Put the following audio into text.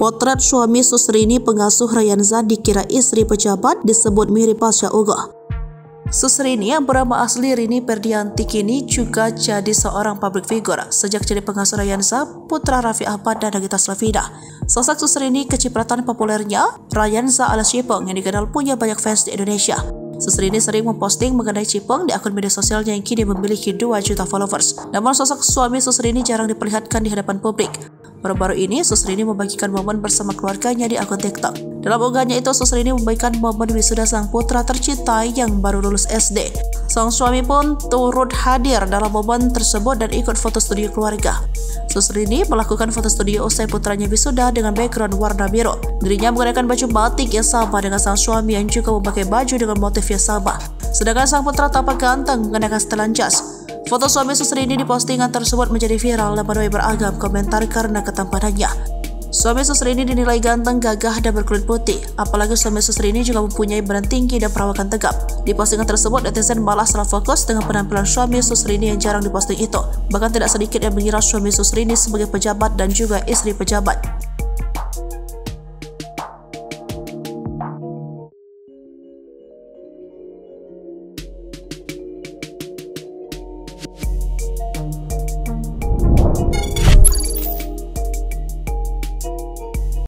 Potret suami Susrini pengasuh Rayanza dikira istri pejabat disebut mirip Pasha Ugo. Susrini yang bernama asli Rini Perdianti kini juga jadi seorang public figure sejak jadi pengasuh Rayanza, putra Raffi Ahmad dan Nagita Slavina. Sosok Susrini kecipratan populernya Rayanza alias Cipong yang dikenal punya banyak fans di Indonesia. Susrini sering memposting mengenai Cipong di akun media sosialnya yang kini memiliki 2 juta followers. Namun sosok suami Susrini jarang diperlihatkan di hadapan publik. Baru-baru ini, Susrini membagikan momen bersama keluarganya di akun TikTok. Dalam unggahannya itu, Susrini membagikan momen wisuda sang putra tercinta yang baru lulus SD. Sang suami pun turut hadir dalam momen tersebut dan ikut foto studio keluarga. Susrini melakukan foto studio usai putranya wisuda dengan background warna biru. Dirinya menggunakan baju batik yang sama dengan sang suami yang juga memakai baju dengan motif yang sama. Sedangkan sang putra tampak ganteng mengenakan setelan jas. Foto suami Susrini di postingan tersebut menjadi viral dan menuai beragam komentar karena ketampanannya. Suami Susrini dinilai ganteng, gagah, dan berkulit putih. Apalagi suami Susrini juga mempunyai badan tinggi dan perawakan tegap. Di postingan tersebut, netizen malah salah fokus dengan penampilan suami Susrini yang jarang diposting itu. Bahkan tidak sedikit yang mengira suami Susrini sebagai pejabat dan juga istri pejabat.